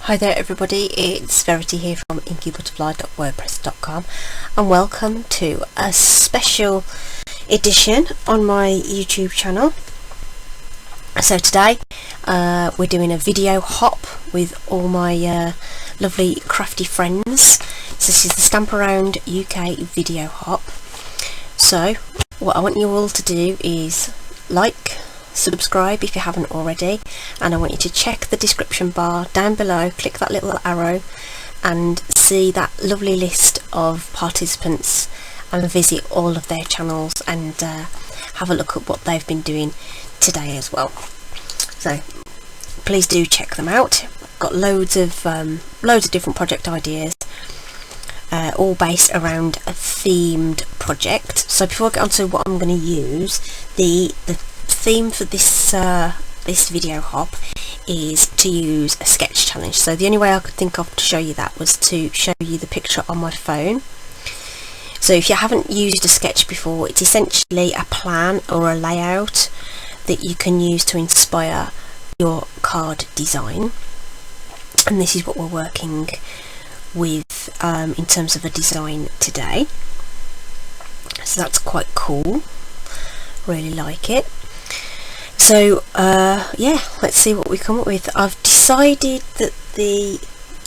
Hi there everybody, it's Verity here from inkybutterfly.wordpress.com and welcome to a special edition on my YouTube channel. So today we're doing a video hop with all my lovely crafty friends. So this is the Stamp Around UK video hop. So what I want you all to do is like, subscribe if you haven't already, and I want you to check the description bar down below, click that little arrow and see that lovely list of participants and visit all of their channels and have a look at what they've been doing today as well. So please do check them out. Got loads of different project ideas, all based around a themed project. So before I get on to what I'm going to use, the theme for this this video hop is to use a sketch challenge. So the only way I could think of to show you that was to show you the picture on my phone. So if you haven't used a sketch before, it's essentially a plan or a layout that you can use to inspire your card design, and this is what we're working with in terms of a design today. So that's quite cool, really like it. So yeah, let's see what we come up with. I've decided that the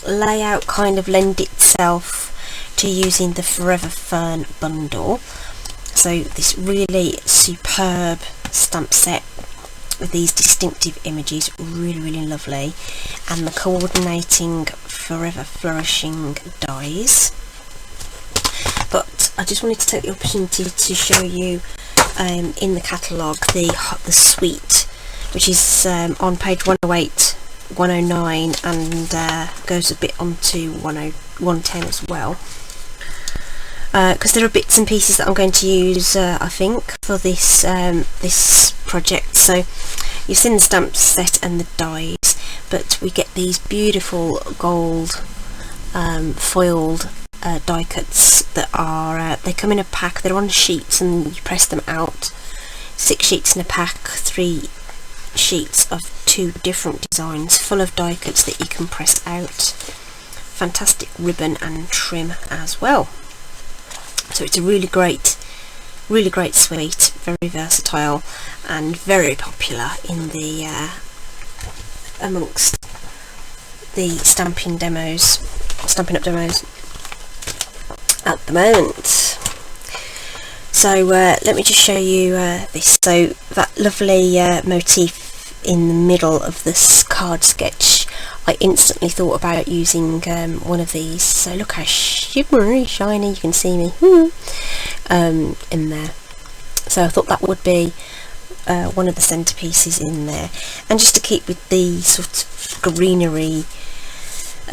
layout kind of lends itself to using the Forever Fern bundle. So this really superb stamp set with these distinctive images, really lovely, and the coordinating Forever Flourishing dies. But I just wanted to take the opportunity to show you in the catalogue the suite, which is on page 108, 109 and goes a bit onto 110 as well, because there are bits and pieces that I'm going to use I think for this this project. So you've seen the stamp set and the dies, but we get these beautiful gold foiled die cuts that are they come in a pack. They're on sheets and you press them out. 6 sheets in a pack, 3 sheets of 2 different designs full of die cuts that you can press out. Fantastic ribbon and trim as well. So it's a really great suite, very versatile and very popular in the amongst the Stampin' Up demos at the moment. So let me just show you this. So that lovely motif in the middle of this card sketch, I instantly thought about using one of these. So look how shimmery shiny, you can see me in there. So I thought that would be one of the centerpieces in there. And just to keep with the sort of greenery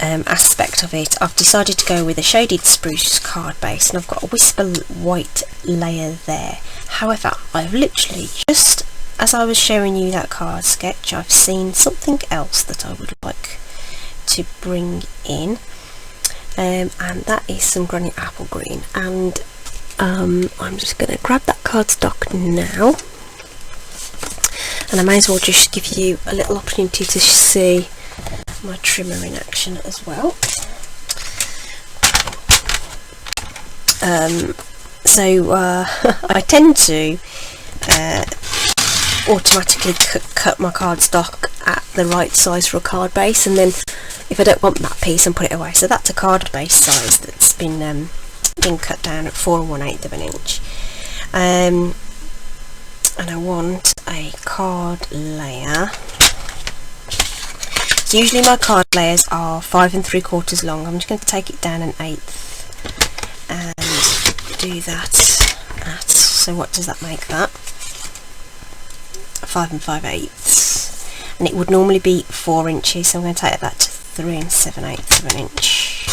aspect of it, I've decided to go with a shaded spruce card base, and I've got a whisper white layer there. However, I've literally, just as I was showing you that card sketch, I've seen something else that I would like to bring in, and that is some granite apple green. And I'm just going to grab that cardstock now, and I may as well just give you a little opportunity to see my trimmer in action as well. So I tend to automatically cut my cardstock at the right size for a card base, and then if I don't want that piece, and put it away. So that's a card base size that's been cut down at 4 1/8 of an inch, and I want a card layer. So usually my card layers are 5 3/4 long. I'm just going to take it down 1/8 and do that at, so what does that make that? 5 5/8, and it would normally be 4 inches, so I'm going to take that to 3 7/8 of an inch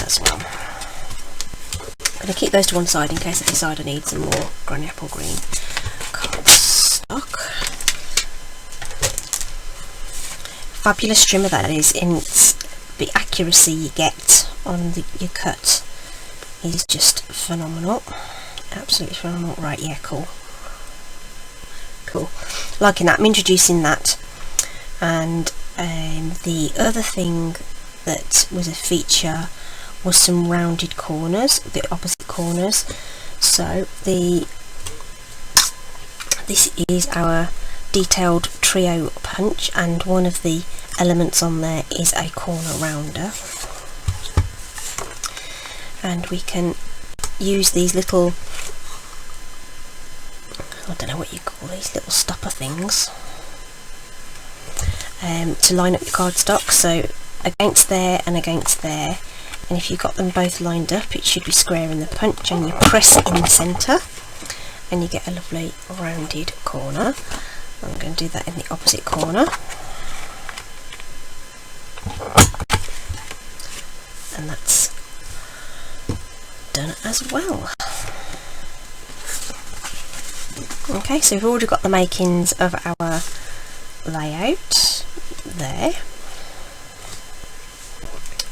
as well. I'm going to keep those to one side in case I decide I need some more granite apple green cardstock. Fabulous trimmer that is, in the accuracy you get on your cut is just phenomenal, absolutely phenomenal. Right, yeah, cool, liking that. I'm introducing that, and The other thing that was a feature was some rounded corners, the opposite corners. So this is our detailed trio punch, and one of the elements on there is a corner rounder, and we can use these little, I don't know what you call these, little stopper things, to line up your cardstock, so against there and against there, and if you've got them both lined up it should be square in the punch, and you press it in the centre and you get a lovely rounded corner. I'm going to do that in the opposite corner, and that's done as well. Okay, so we've already got the makings of our layout there,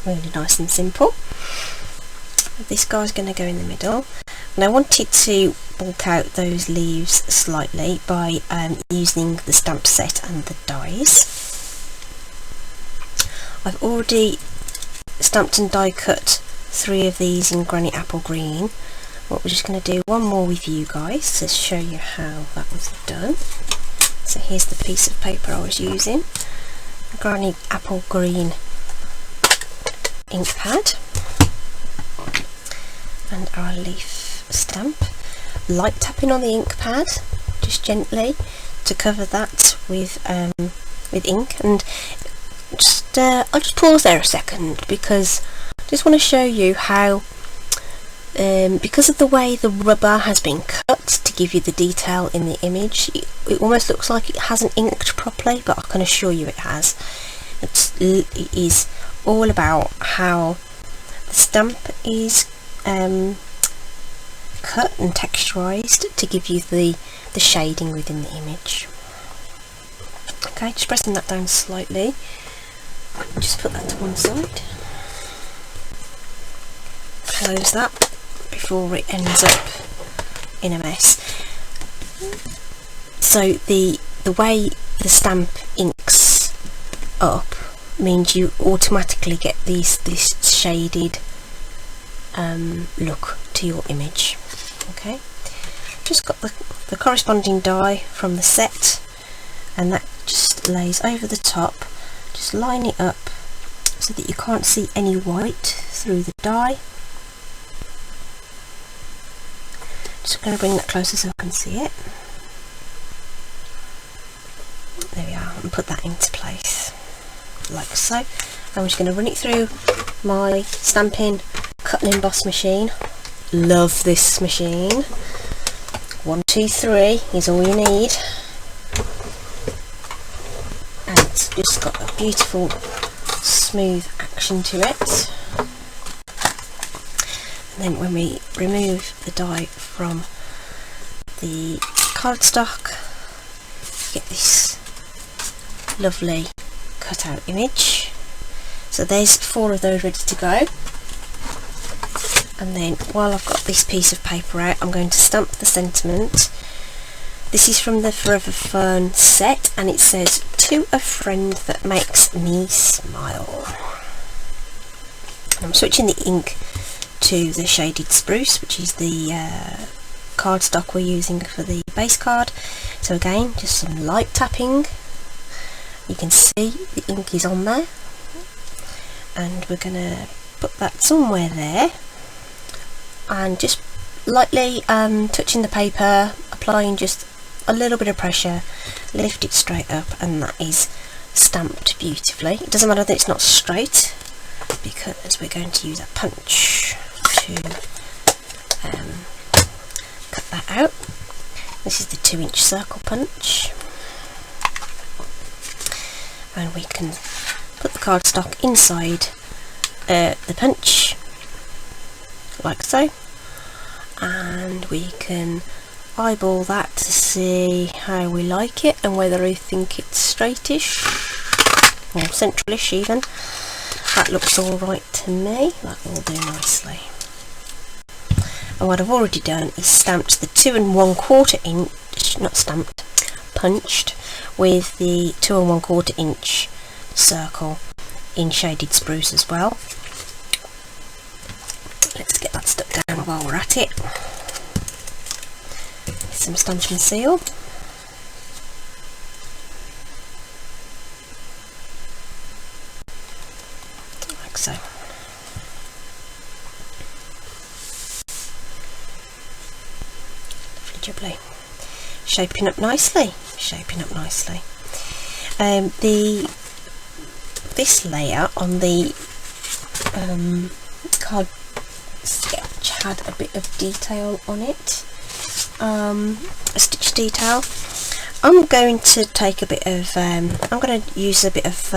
really nice and simple. This guy's going to go in the middle, and I wanted to bulk out those leaves slightly by using the stamp set and the dies. I've already stamped and die cut 3 of these in granny apple green. What we're just going to do one more with you guys to show you how that was done. So here's the piece of paper I was using, granny apple green ink pad, and our leaf stamp. Light tapping on the ink pad, just gently, to cover that with ink. And just I'll just pause there a second because I just want to show you how, because of the way the rubber has been cut to give you the detail in the image, it almost looks like it hasn't inked properly, but I can assure you it has. It is all about how the stamp is cut and texturized to give you the shading within the image. Okay, just pressing that down slightly, just put that to one side, close that before it ends up in a mess. So the way the stamp inks up means you automatically get this shaded look to your image. Okay, just got the corresponding die from the set, and that just lays over the top. Just line it up so that you can't see any white through the die. Just going to bring that closer so I can see it. There we are, and put that into place like so. I'm just going to run it through my Stampin' cut and emboss machine. Love this machine. 1, 2, 3 is all you need, and it's just got a beautiful smooth action to it. And then when we remove the die from the cardstock, you get this lovely cut out image. So there's 4 of those ready to go. And then while I've got this piece of paper out, I'm going to stamp the sentiment. This is from the Forever Fern set, and it says, "To a friend that makes me smile." And I'm switching the ink to the shaded spruce, which is the cardstock we're using for the base card. So again, just some light tapping. You can see the ink is on there, and we're going to put that somewhere there, and just lightly touching the paper, applying just a little bit of pressure, lift it straight up, and that is stamped beautifully. It doesn't matter that it's not straight, because we're going to use a punch to cut that out. This is the 2-inch circle punch, and we can put the cardstock inside the punch like so, and we can eyeball that to see how we like it and whether we think it's straightish or centralish even. That looks alright to me, that will do nicely. And what I've already done is stamped the 2 1/4 inch, not stamped, punched with the 2 1/4 inch circle in shaded spruce as well. Let's get that stuck down while we're at it. Some Stampin' seal. Like so. Lovely jubbly. Shaping up nicely. Shaping up nicely. This layer on the card sketch had a bit of detail on it, a stitch detail. I'm going to take a bit of I'm going to use a bit of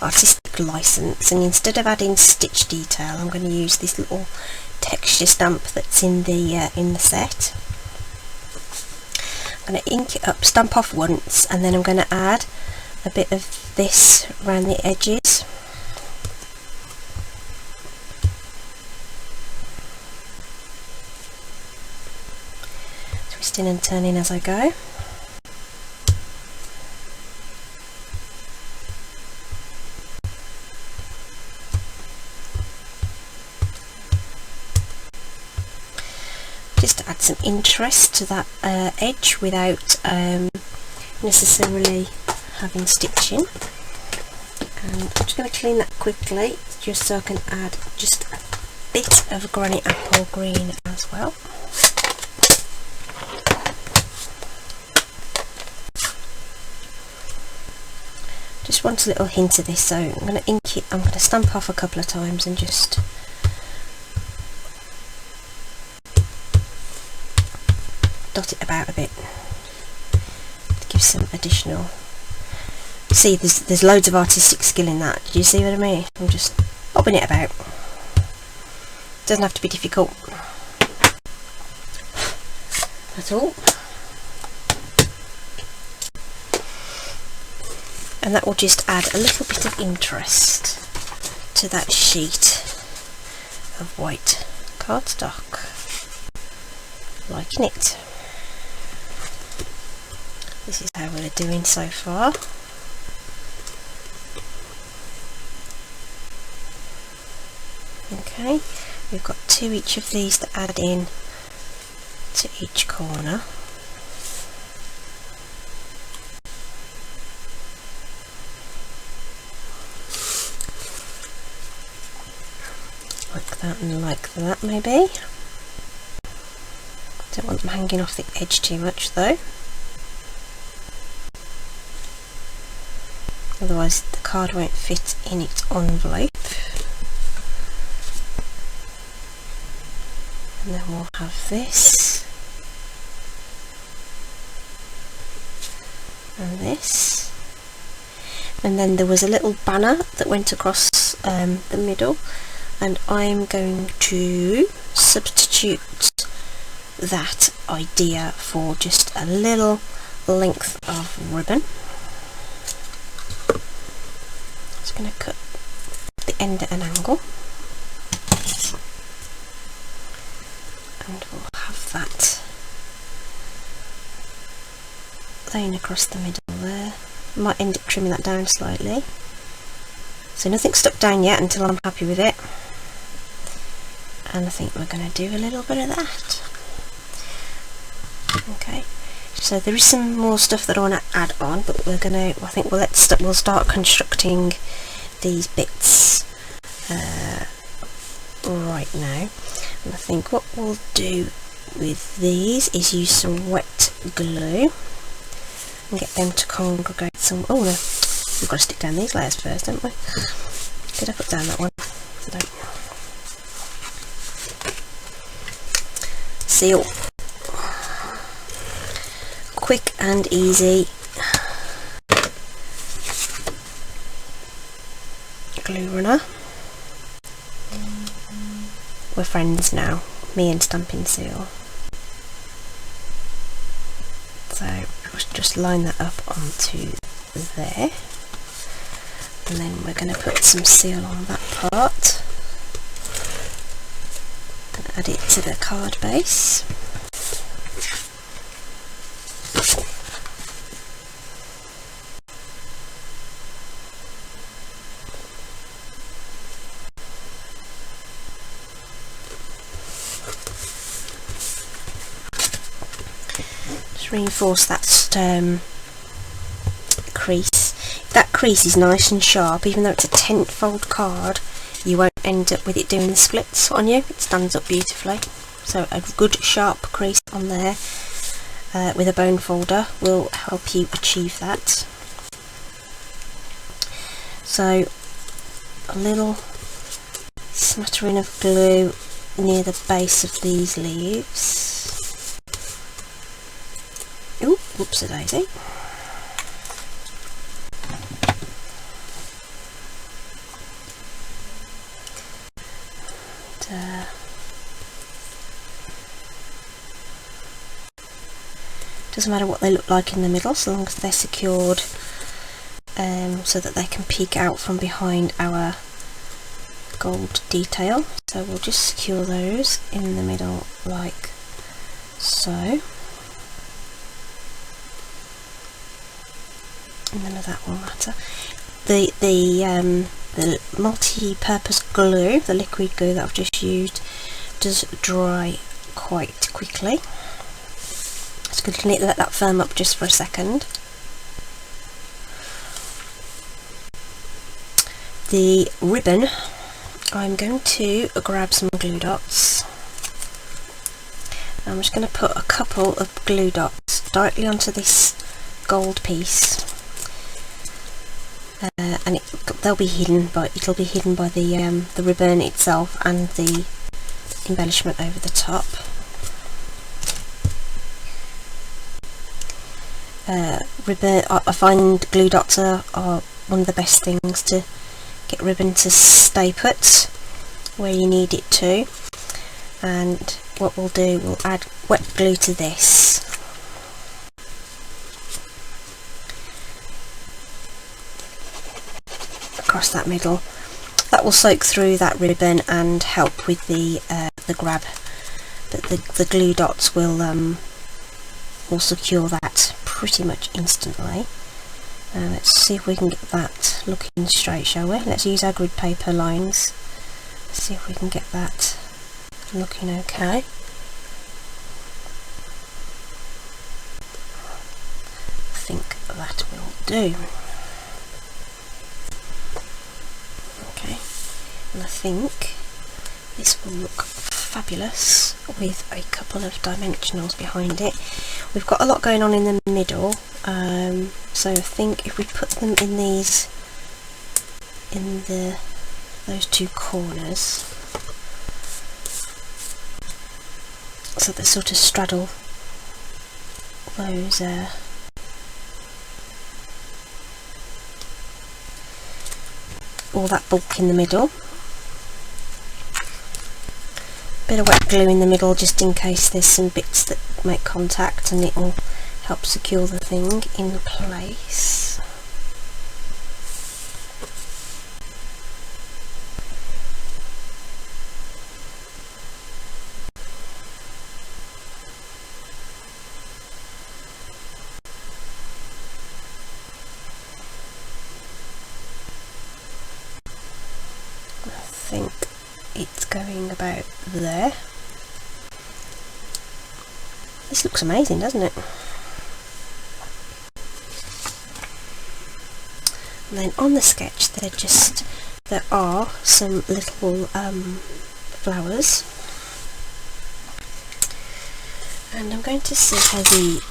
artistic license, and instead of adding stitch detail I'm going to use this little texture stamp that's in the set. I'm going to ink it up, stamp off once, and then I'm going to add a bit of this around the edges. Twisting and turning as I go. Just to add some interest to that edge without necessarily having stitching. And I'm just going to clean that quickly just so I can add just a bit of granny apple green as well. Just want a little hint of this, so I'm going to ink it, I'm going to stamp off a couple of times and just dot it about a bit to give some additional. See, there's loads of artistic skill in that. Do you see what I mean? I'm just bobbing it about. Doesn't have to be difficult at all. And that will just add a little bit of interest to that sheet of white cardstock. Liking it. This is how we're doing so far. Okay, we've got two each of these to add in to each corner. Like that and like that maybe. Don't want them hanging off the edge too much though. Otherwise the card won't fit in its envelope. And then we'll have this and this, and then there was a little banner that went across the middle, and I'm going to substitute that idea for just a little length of ribbon. Just going to cut the end at an angle. And we'll have that laying across the middle there. Might end up trimming that down slightly. So nothing's stuck down yet until I'm happy with it. And I think we're going to do a little bit of that. Okay. So there is some more stuff that I want to add on, but we're going to. I think we'll start constructing these bits right now. And I think what we'll do with these is use some wet glue and get them to congregate some. Oh no, we've got to stick down these layers first, don't we? Did I put down that one? No. Seal. Quick and easy. Glue runner. We're friends now, me and Stampin' Seal. So I'll just line that up onto there, and then we're going to put some seal on that part and add it to the card base. Just reinforce that crease. If that crease is nice and sharp, even though it's a 10th fold card, you won't end up with it doing the splits on you. It stands up beautifully. So a good sharp crease on there with a bone folder will help you achieve that. So a little smattering of glue near the base of these leaves. Ooh, whoops-a-daisy. Doesn't matter what they look like in the middle, so long as they're secured so that they can peek out from behind our gold detail. So we'll just secure those in the middle like so. And none of that will matter. The multi-purpose glue, the liquid glue that I've just used, does dry quite quickly. It's good to let that firm up just for a second. The ribbon, I'm going to grab some glue dots. I'm just going to put a couple of glue dots directly onto this gold piece, and they'll be hidden, but it'll be hidden by the ribbon itself and the embellishment over the top. Ribbon, I find glue dots are one of the best things to get ribbon to stay put where you need it to. And what we'll do, we'll add wet glue to this. Across that middle. That will soak through that ribbon and help with the grab. The glue dots will secure that pretty much instantly. Let's see if we can get that looking straight, shall we? Let's use our grid paper lines. Let's see if we can get that looking okay. I think that will do. Okay, and I think this will look fabulous with a couple of dimensionals behind it. We've got a lot going on in the middle, so I think if we put them in these, those two corners, so they sort of straddle those all that bulk in the middle. Bit of wet glue in the middle just in case there's some bits that make contact, and it will help secure the thing in place. I think it's going about there. This looks amazing, doesn't it? And then on the sketch there are some little flowers, and I'm going to see how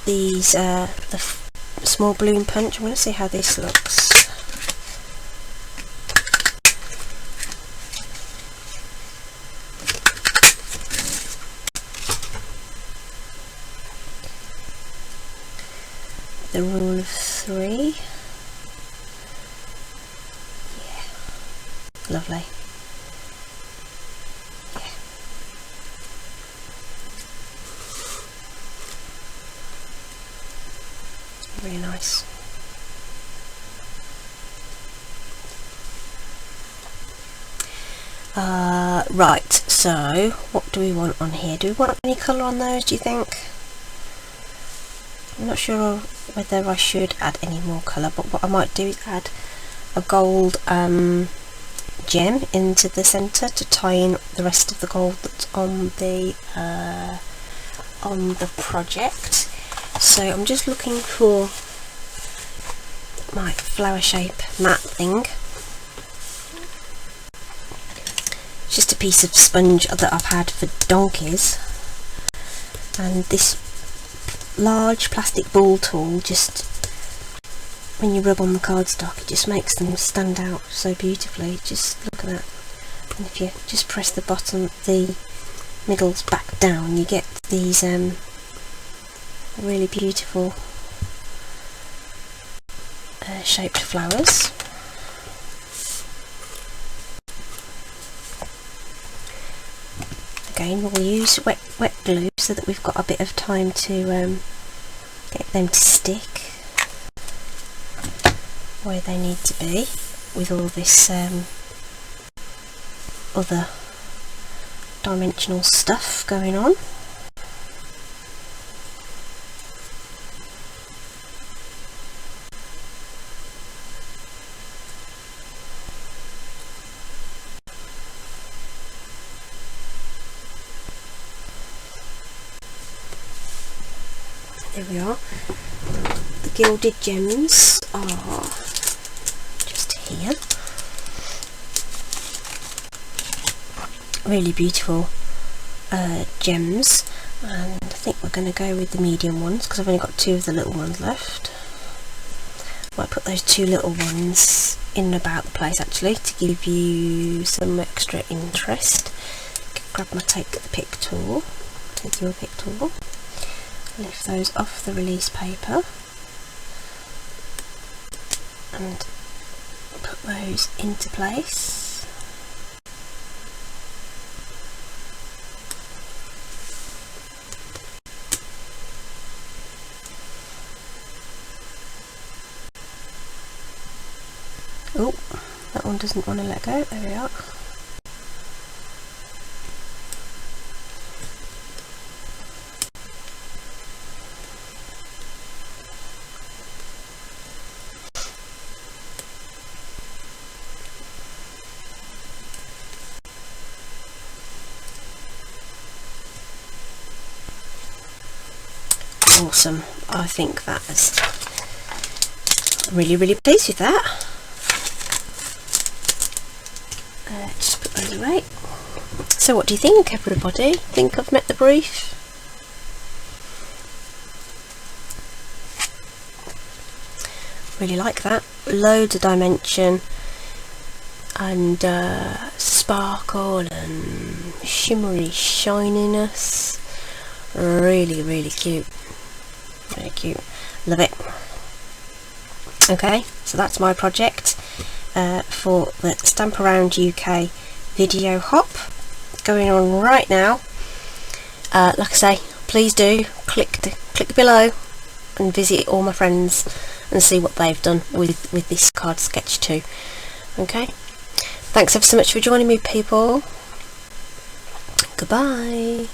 the small balloon punch, I'm going to see how this looks. The rule of 3. Yeah, lovely. Yeah. Really nice. Right, so what do we want on here? Do we want any colour on those, do you think? I'm not sure whether I should add any more colour, but what I might do is add a gold gem into the centre to tie in the rest of the gold that's on the project. So I'm just looking for my flower shape mat thing. It's just a piece of sponge that I've had for donkeys, and this large plastic ball tool, just when you rub on the cardstock, it just makes them stand out so beautifully. Just look at that. And if you just press the bottom, the middles back down, you get these really beautiful shaped flowers. Again, we'll use wet glue so that we've got a bit of time to get them to stick where they need to be, with all this other dimensional stuff going on. There we are. The gilded gems are just here. Really beautiful gems, and I think we're going to go with the medium ones because I've only got 2 of the little ones left. I might put those 2 little ones in and about the place actually to give you some extra interest. Grab my take your pick tool, lift those off the release paper and put those into place. Oh, that one doesn't want to let go. There we are. Awesome. I think that is really pleased with that. Just put those away. So what do you think, everybody? Think I've met the brief? Really like that. Loads of dimension and sparkle and shimmery shininess. Really cute. Really cute. Love it. Okay, so that's my project for the Stamp Around UK video hop going on right now. Like I say, please do click below and visit all my friends and see what they've done with this card sketch too. Okay, thanks ever so much for joining me, people. Goodbye.